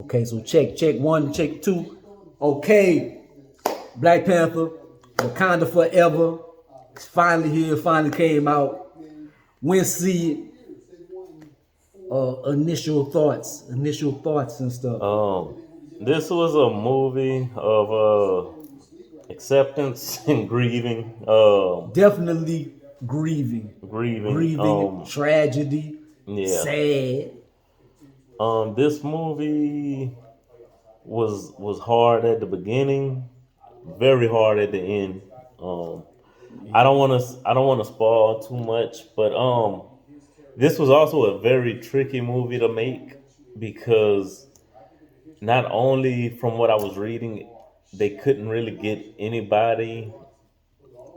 Okay, so check one, check two. Okay, Black Panther, Wakanda Forever. It's finally here, finally came out. When see it, initial thoughts and stuff. Um, this was a movie of acceptance and grieving. Definitely grieving, Grieving. grieving, tragedy, Yeah. sad. This movie was hard at the beginning, very hard at the end. Um, I don't want to spoil too much, but this was also a very tricky movie to make because not only from what I was reading, they couldn't really get anybody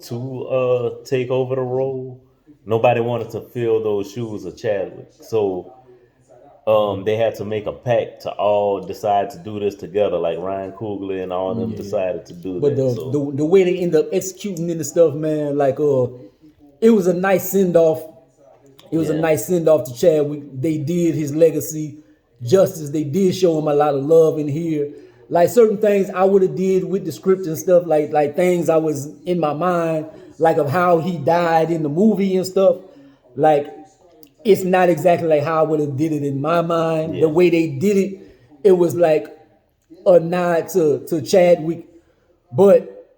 to take over the role. Nobody wanted to fill those shoes of Chadwick, so they had to make a pact to all decide to do this together. Like Ryan Coogler and all of them Yeah. decided to do But that. the, So the the way they end up executing in the stuff, man, like it was a nice send off. It was a yeah, nice send off to Chadwick. They did his legacy justice. They did show him a lot of love in here. Like certain things I would have did with the script and stuff, like things I was in my mind, like of how he died in the movie and stuff. Like it's not exactly like how I would have did it in my mind. The yeah, way they did it, it was like a nod to Chadwick. But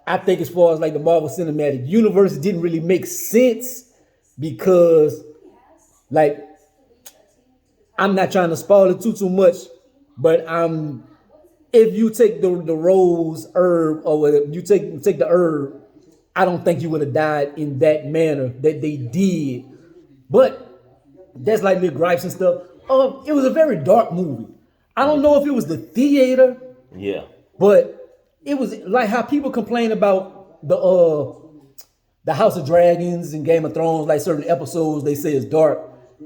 I think as far as like the Marvel Cinematic Universe, it didn't really make sense because like I'm not trying to spoil it too much, but if you take the rose herb or whatever, you take the herb, I don't think you would have died in that manner that they did. But that's like little gripes and stuff. It was a very dark movie. I don't know if it was the theater, yeah, but it was like how people complain about the House of Dragons and Game of Thrones, like certain episodes they say is dark.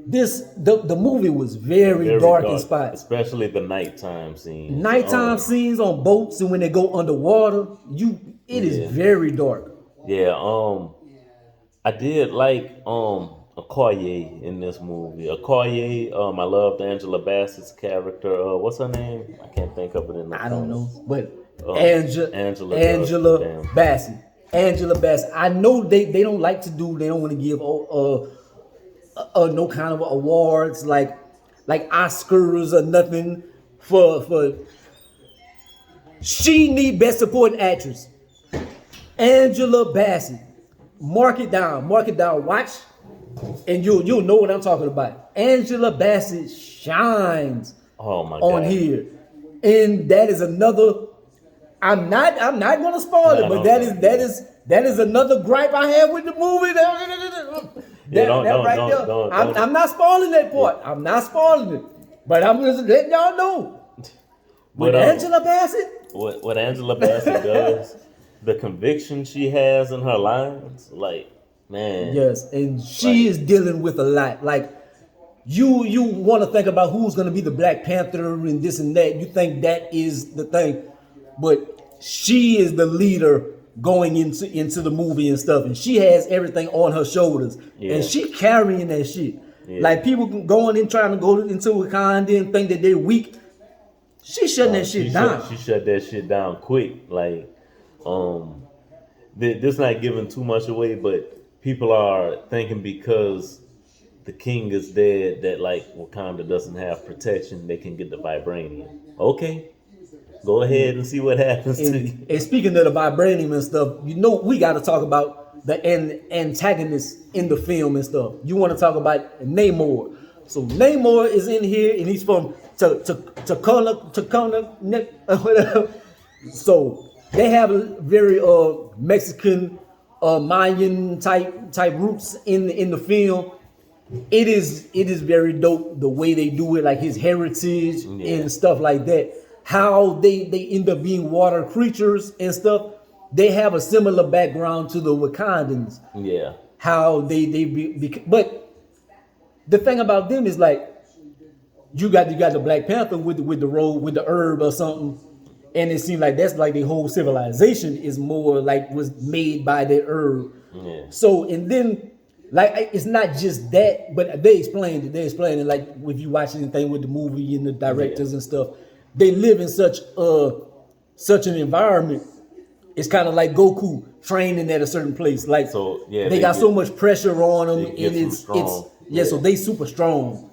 The movie was very very dark in dark, spots. especially the nighttime scenes. Nighttime scenes on boats and when they go underwater, it is Yeah, very dark. yeah. I did like Okoye in this movie. Okoye, I loved Angela Bassett's character. What's her name? I can't think of it in the I don't know, credits. but Angela does. Angela Damn. Bassett, Angela Bassett. I know they don't like to do. They don't want to give no kind of awards like Oscars or nothing for. She need best supporting actress. Angela Bassett. Mark it down. Mark it down. Watch, and you'll know what I'm talking about. Angela Bassett shines Oh my on god. here, and that is another. I'm not gonna spoil it, No, but don't, don't. that is another gripe I have with the movie. Yeah, don't, That don't, right don't, there. don't, I'm, don't. I'm not spoiling that part. I'm not spoiling it, but I'm just letting y'all know. With But Angela Bassett, what Angela Bassett does, the conviction she has in her lines, like man, yes, and she like is dealing with a lot. Like you want to think about who's going to be the Black Panther and this and that. You think that is the thing, but she is the leader going into the movie and stuff, and she has everything on her shoulders, and yeah, she carrying that shit. yeah. Like people going in trying to go into Wakanda and think that they're weak. She shutting that She shit shut down. she shut that shit down quick. Like um, this not giving too much away, but people are thinking because the king is dead that like Wakanda doesn't have protection, they can get the vibranium. Okay, go ahead and see what happens to you. And speaking of the vibranium and stuff, we got to talk about the antagonist in the film and stuff. You want to talk about Namor. So Namor is in here, and he's from Tacona, whatever. So they have a very Mexican, Mayan type roots in the film. It is very dope the way they do it, like his heritage Yeah, and stuff like that. How they end up being water creatures and stuff. They have a similar background to the Wakandans. yeah, How but the thing about them is like you got the Black Panther with the robe with the herb or something, and it seems like that's like the whole civilization is more like was made by the herb. yeah, So and then like it's not just that, but they explained it. They explained it like if you watch anything with the movie and the directors and stuff, they live in such an environment. It's kind of like Goku training at a certain place. Like So yeah, they got so much pressure on them, they and get too it's strong. so they super strong.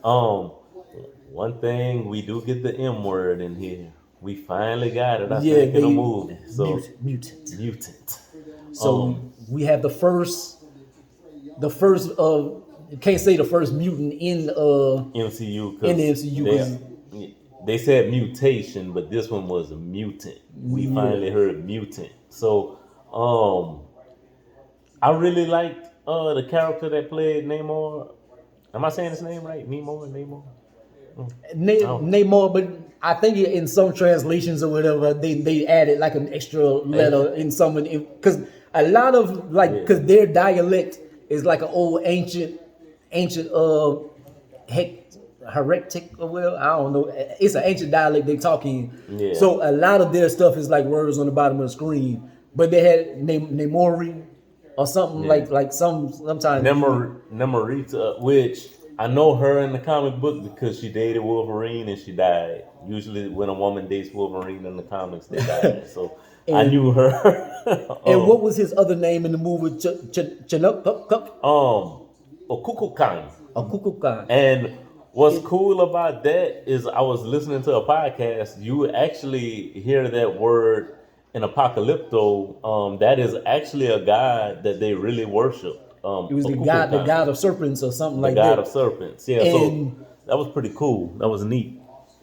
One thing we do get the M word in here. We finally got it. I Yeah, think in they a movie. So mutant. mutant. So we have the first can't say the first mutant in MCU in the MCU. they said mutation, but this one was a mutant. We finally heard mutant. So I really liked the character that played Namor. Am I saying his name right? Namor? Namor, but I think in some translations or whatever, they added like an extra letter in some because a lot of like because their dialect is like an old ancient heretic or well, I don't know. It's an ancient dialect they talk in. Yeah. So a lot of their stuff is like words on the bottom of the screen. But they had Namori or something like sometimes Nemorita, which I know her in the comic book because she dated Wolverine and she died. Usually, when a woman dates Wolverine in the comics, they die. So I knew her. And what was his other name in the movie? Chinook? Okukukan. Kukulkan. And what's cool about that is I was listening to a podcast. You would actually hear that word in Apocalypto. That is actually a god that they really worship. It was the god of serpents or something like that. The god of serpents. Yeah, and, so that was pretty cool. That was neat.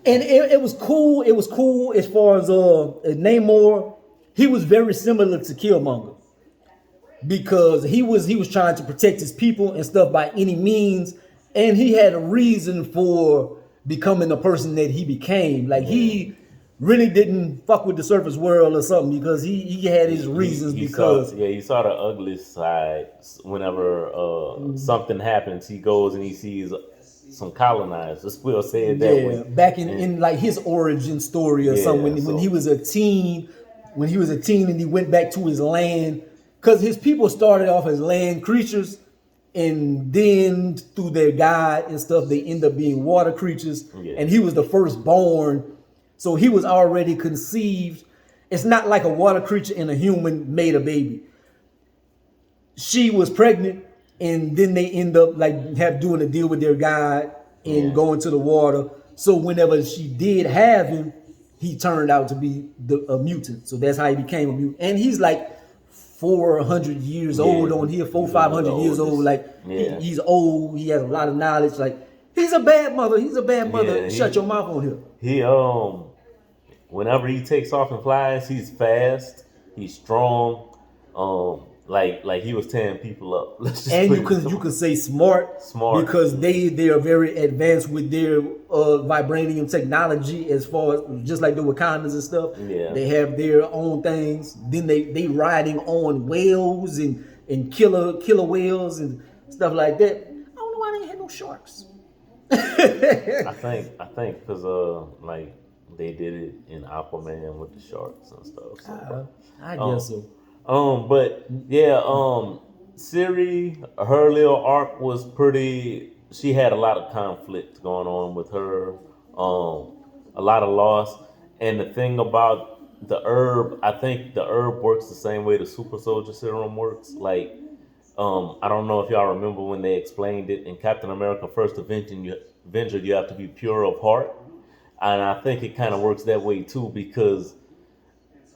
And it was cool. It was cool as far as Namor. He was very similar to Killmonger because he was trying to protect his people and stuff by any means, and he had a reason for becoming the person that he became. Like he really didn't fuck with the surface world or something because he had his reasons you saw the ugly side whenever something happens. He goes and he sees some colonizers. We'll say it that way. Back in like his origin story or something when he was a teen. When he was a teen and he went back to his land, because his people started off as land creatures, and then through their god and stuff, they end up being water creatures. And he was the firstborn, so he was already conceived. It's not like a water creature and a human made a baby. She was pregnant, and then they end up like doing a deal with their god and going to the water. So whenever she did have him, he turned out to be a mutant. So that's how he became a mutant. And he's like 400 years old on here, 500 years old. Like he's old. He has a lot of knowledge. Like he's a bad mother. He's a bad mother. Shut your mouth on him. He whenever he takes off and flies, he's fast. He's strong. Like he was tearing people up. And you can say smart because they are very advanced with their vibranium technology as far as just like the Wakandans and stuff. Yeah. They have their own things. Then they riding on whales and killer whales and stuff like that. I don't know why they ain't had no sharks. I think because like they did it in Aquaman with the sharks and stuff. So. I guess so. But yeah, Shuri, her little arc was pretty. She had a lot of conflict going on with her, a lot of loss. And the thing about the herb, I think the herb works the same way the super soldier serum works. Like, I don't know if y'all remember when they explained it in Captain America: First Avenger, you have to be pure of heart, and I think it kind of works that way too because.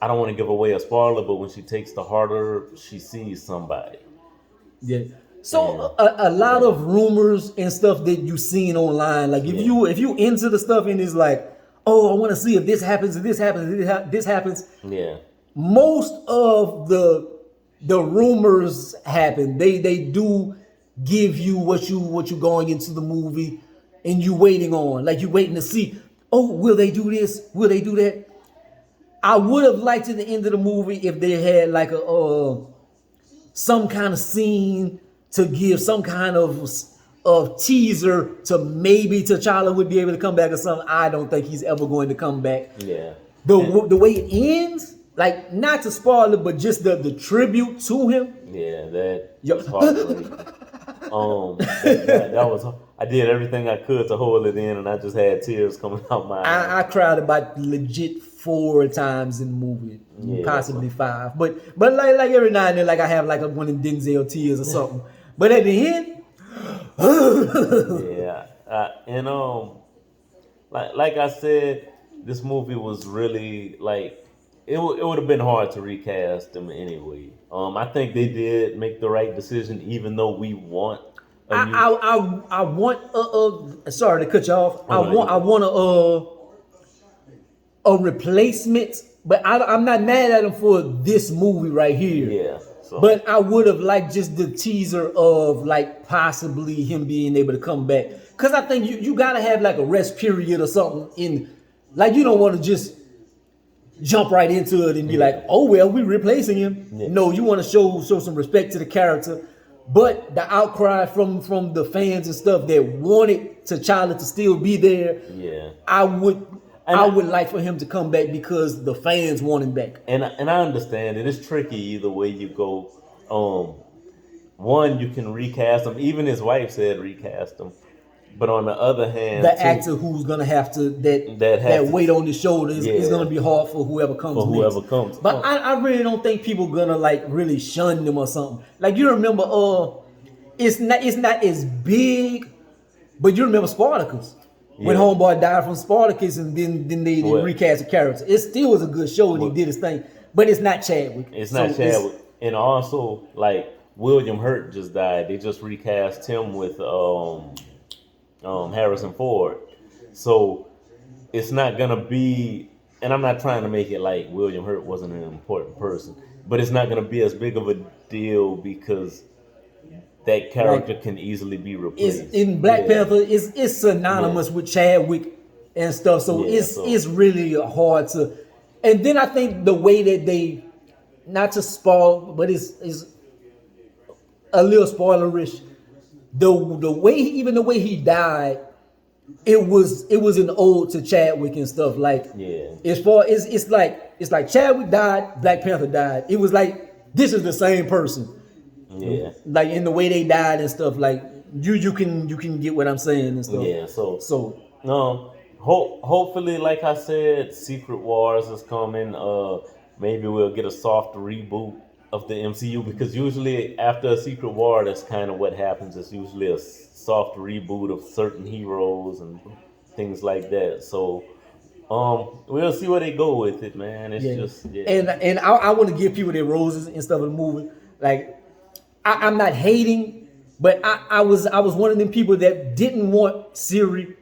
I don't want to give away a spoiler, but when she takes the heart herb, she sees somebody. Yeah. So a lot of rumors and stuff that you seen online, like if you into the stuff and it's like, oh, I want to see if this happens, if this happens, if this happens. Yeah. Most of the rumors happen. They do give you what you going into the movie and you waiting on, like you waiting to see. Oh, will they do this? Will they do that? I would have liked at the end of the movie if they had like some kind of scene to give some kind of teaser to maybe T'Challa would be able to come back or something. I don't think he's ever going to come back. Yeah. The way it ends, like not to spoil it, but just the tribute to him. Yeah, that was heartbreaking. That was, I did everything I could to hold it in, and I just had tears coming out my eyes. I cried about legit 4 times in the movie, Yeah, possibly so 5. But like every now and then, like I have like one of Denzel tears or something. But at the end, yeah, and like I said, this movie was really like it would have been hard to recast them anyway. I think they did make the right decision, even though we want a I new. I I, I want sorry to cut you off. Oh no, I want a replacement, but I'm not mad at him for this movie right here. yeah. So But I would have liked just the teaser of like possibly him being able to come back. Cause I think you gotta have like a rest period or something in, like you don't want to just jump right into it and be like, oh well, we're replacing him. Yeah. No, you want to show some respect to the character. But the outcry from the fans and stuff that wanted T'Challa to still be there, yeah. I would And I would like for him to come back because the fans want him back. And I understand it. It's tricky either way you go. One, you can recast him. Even his wife said recast him. But on the other hand, The actor who's gonna have to That that has to- weight on his shoulders is Yeah. gonna be hard for whoever comes. For whoever next. comes. But I really don't think people gonna like really shun them or something. Like you remember, it's not as big, but you remember Spartacus. When Yeah. Homeboy died from Spartacus and then they Well- recast the character. It still was a good show and Well- he did his thing. But it's not Chadwick. it's not So Chadwick. And also, like William Hurt just died. They just recast him with Harrison Ford. So it's not gonna be. And I'm not trying to make it like William Hurt wasn't an important person, but it's not gonna be as big of a deal because that character can easily be replaced. It's in Black Yeah. Panther. It's synonymous with Chadwick and stuff. So Yeah, it's really hard to. And then I think the way that they, not to spoil, but it's a little spoilerish. The way even the way he died, it was an ode to Chadwick and stuff. Like Yeah. as far it's like Chadwick died, Black Panther died. It was like this is the same person. Yeah. Like in the way they died and stuff, like you can get what I'm saying and stuff. Yeah. So So hopefully, like I said, Secret Wars is coming. Maybe we'll get a soft reboot of the MCU because usually after a Secret War, that's kind of what happens. It's usually a soft reboot of certain heroes and things like that. So we'll see where they go with it, man. It's yeah. just And I want to give people their roses and stuff in the movie. Like I'm not hating, but I was one of them people that didn't want Shuri.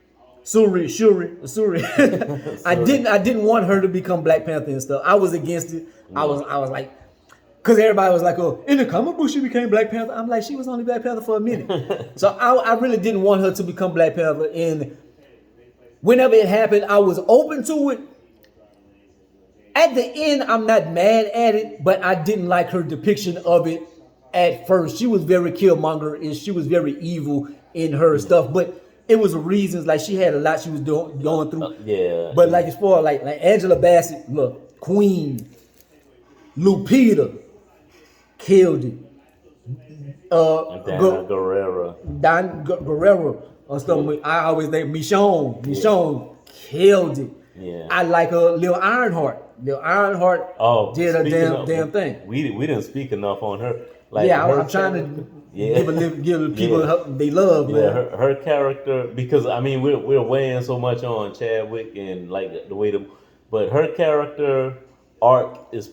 I didn't want her to become Black Panther and stuff. I was against it. I was like, because everybody was like, oh, in the comic book she became Black Panther. I'm like, she was only Black Panther for a minute. So I really didn't want her to become Black Panther. And whenever it happened, I was open to it. At the end, I'm not mad at it, but I didn't like her depiction of it at first. She was very Killmonger and she was very evil in her stuff, but it was reasons like she had a lot she was going through. yeah. But like as far as like Angela Bassett, look, Queen, Lupita, killed it. Dana Guerrero. Don Guerrero or something. I always think Michonne. Michonne killed it. Yeah. I like Lil Ironheart. Lil Ironheart did a speaking damn thing. We didn't speak enough on her. Like Yeah, her I'm trying character- to give people Yeah. they love, man. Yeah, her character, because I mean we're weighing so much on Chadwick and like the way but her character arc is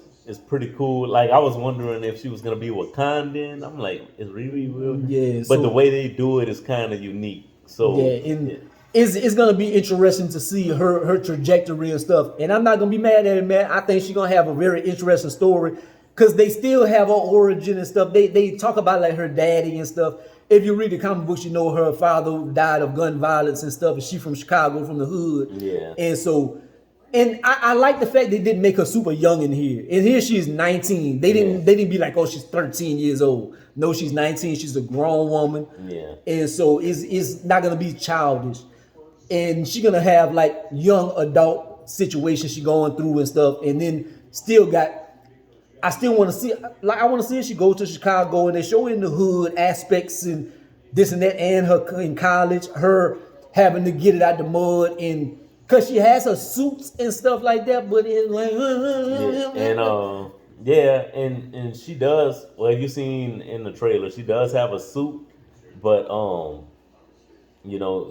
pretty cool. Like I was wondering if she was gonna be Wakandan. I'm like, is Riri real? Yeah, But so- the way they do it is kind of unique. So Yeah, and it's gonna be interesting to see her trajectory and stuff. And I'm not gonna be mad at it, man. I think she's gonna have a very interesting story because they still have her origin and stuff. They talk about like her daddy and stuff. If you read the comic books, you know her father died of gun violence and stuff, and she from Chicago, from the hood. Yeah. And so, and I like the fact they didn't make her super young in here. In here, she's 19. They didn't be like, oh, she's 13 years old. No, she's 19. She's a grown woman. Yeah. And so it's not gonna be childish. And she's gonna have like young adult situations she going through and stuff. And then I still want to see, like I want to see her. She go to Chicago and they show in the hood aspects and this and that, and her in college, her having to get it out the mud, and because she has her suits and stuff like that, but it's like, Yeah, and yeah, and she does. Well, you seen in the trailer, she does have a suit, but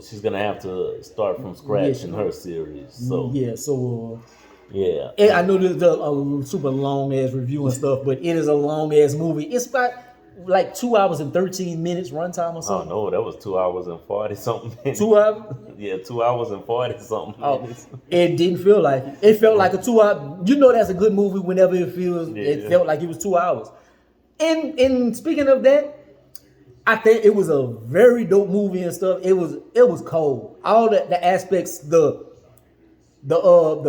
she's gonna have to start from yeah, scratch in her series. So yeah. So yeah, I know this is a super long ass review and stuff, but it is a long ass movie. It's about like 2 hours and 13 minutes runtime or oh something. no, that was 2 hours and 40 something minutes. 2 hours. Yeah, 2 hours and 40 something Oh, minutes. it didn't feel like it. It felt like a 2 hour. You know, that's a good movie whenever it feels. It Yeah. felt like it was 2 hours. And speaking of that, I think it was a very dope movie and stuff. It was cold. All the aspects, the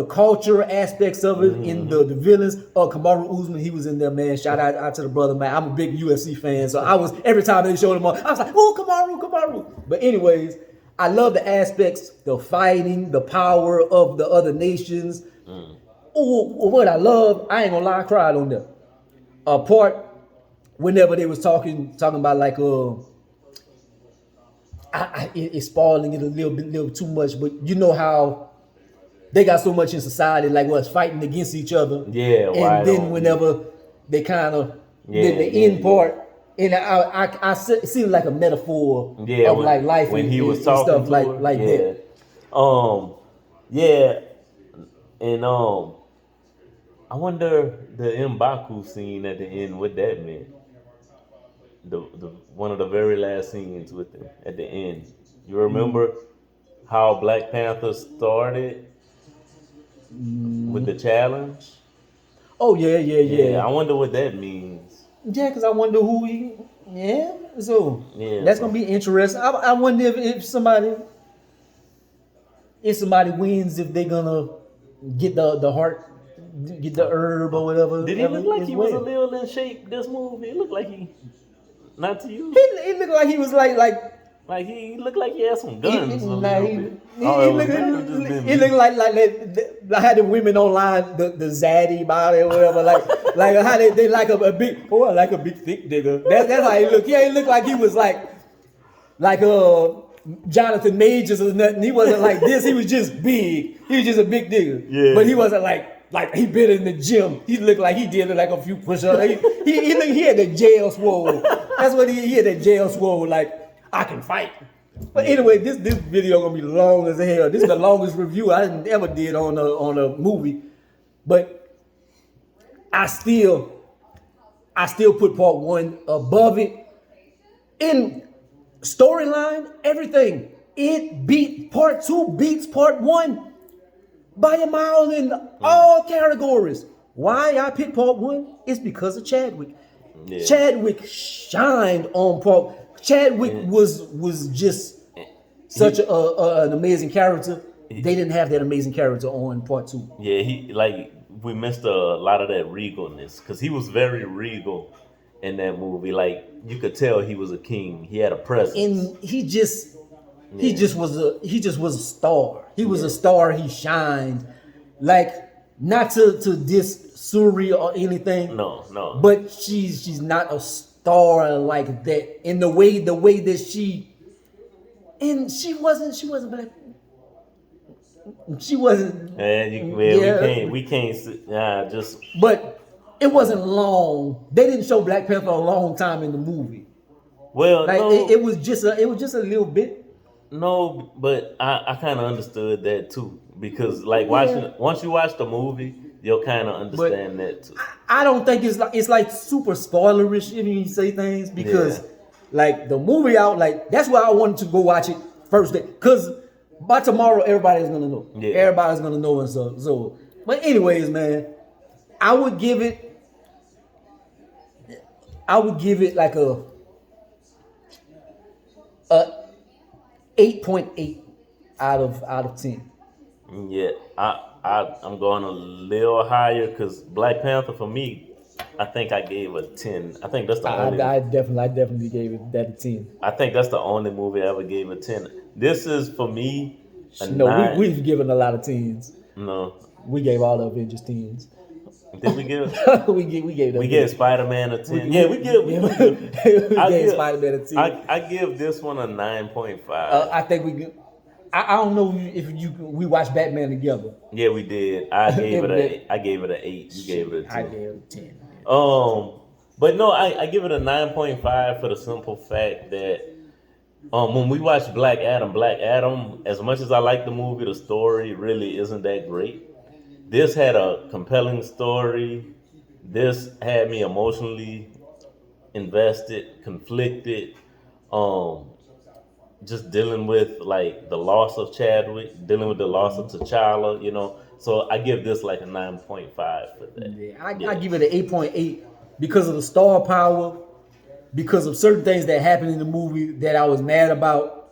culture aspects of it, in the villains. Kamaru Usman, he was in there, man. Shout out to the brother, man. I'm a big UFC fan, so I was every time they showed him on, I was like, oh, Kamaru. But anyways, I love the aspects, the fighting, the power of the other nations. Oh, what I love, I ain't gonna lie, I cried on that. A part whenever they was talking about like it's spoiling it a little too much, but you know how they got so much in society, like what's fighting against each other. Yeah, why And then don't whenever they kind of Yeah, the yeah, end part, and it seemed like a metaphor yeah, of like life when and, he was and talking stuff to like her, like yeah, that. yeah, and I wonder the M'Baku scene at the end, what that meant. The one of the very last scenes with him at the end. You remember how Black Panther started with the challenge? Oh yeah, yeah, Yeah, yeah, I wonder what that means. yeah. Because I wonder who he. Yeah, so Yeah, that's gonna so be interesting. I wonder if somebody wins, if they're gonna get the heart, get the herb or whatever did he look like as he was a well. little in shape this movie? It looked like he, not to you. He looked like he was Like he looked like he had some he, guns a nah, little he, bit. he, Oh, he it was looked maybe just been he looked me. like I had the women online, the zaddy body or whatever, like how they like a big, oh, I like a big thick nigga. That's how he looked. He ain't look like he was like Jonathan Majors or nothing. He wasn't like this. He was just big. He was just a big nigga. Yeah. But he wasn't like he been in the gym. He looked like he did like a few push-ups. He had the jail swole. That's what he had, that jail swole. Like, I can fight. But anyway, this video gonna be long as hell. This is the longest review I ever did on a movie. But I still put part one above it. In storyline, everything. Part two beats part one by a mile in all categories. Why I picked part one is because of Chadwick. Yeah. Chadwick shined on part. Chadwick was just such an amazing character. They didn't have that amazing character on part two. Yeah, we missed a lot of that regalness because he was very regal in that movie. Like you could tell he was a king. He had a presence. And he just was a star. He was a star. He shined. Like, not to diss Shuri or anything. No. But she's not a star like that. In the way that she wasn't black. She wasn't. And we can't just. But it wasn't long. They didn't show Black Panther a long time in the movie. Well, Like, no, it was just a little bit. no, but I kind of understood that too because like once you watch the movie, you'll kind of understand that too. I don't think it's like super spoilerish if you say things, because like the movie out, like that's why I wanted to go watch it first day, because by tomorrow everybody's gonna know. Yeah. Everybody's gonna know and stuff. So, but anyways, man, I would give it like a 8.8 out of 10. Yeah, I'm going a little higher because Black Panther for me, I think I gave a 10. I think that's the only. I definitely gave it that a 10. I think that's the only movie I ever gave a 10. This is for me a No, 9. we've given a lot of 10s. No, We gave all the Avengers 10s. Did we give we gave them. we give Spider-Man a 10? We- We give. we gave I Spider-Man a 10. I give this one a 9.5. I think we could. I don't know if we watched Batman together. Yeah, we did. I gave it an 8. You gave it a 10. I gave it a 10. But no, I give it a 9.5 for the simple fact that when we watched Black Adam, as much as I like the movie, the story really isn't that great. This had a compelling story. This had me emotionally invested, conflicted. Um, just dealing with like the loss of Chadwick, dealing with the loss of T'Challa, you know. So I give this like a 9.5 for that. Yeah, I give it an 8.8 because of the star power, because of certain things that happened in the movie that I was mad about.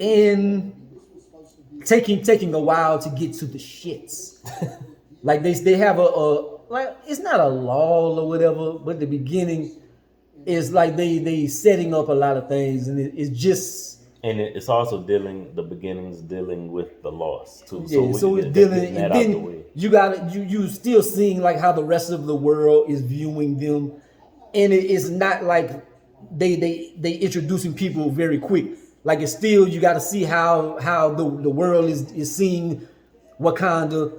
And taking a while to get to the shits. Like they have a like it's not a lull or whatever, but the beginning is like they setting up a lot of things, and it's just And it's also the beginnings dealing with the loss too. yeah. So it's dealing, and then you still seeing like how the rest of the world is viewing them, and it's not like they introducing people very quick. Like it's still you got to see how the world is seeing Wakanda,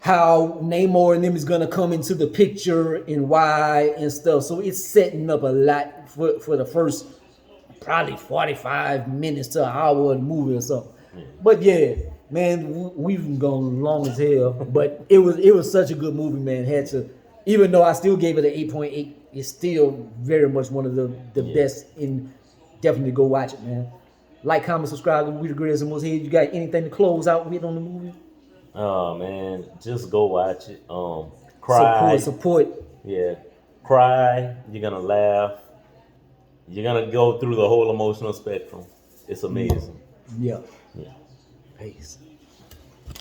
how Namor and them is gonna come into the picture and why and stuff. So it's setting up a lot for the first probably 45 minutes to an hour of the movie or something. But yeah, man, we've gone long as hell. But it was such a good movie, man. Had to, even though I still gave it an 8.8, it's still very much one of the best. In definitely go watch it, man. Like, comment, subscribe. We the greatest and most here. You got anything to close out with on the movie? Oh man, just go watch it. Cry. Support. Yeah. Cry. You're gonna laugh. You're gonna go through the whole emotional spectrum. It's amazing. Yeah. Yeah. Peace.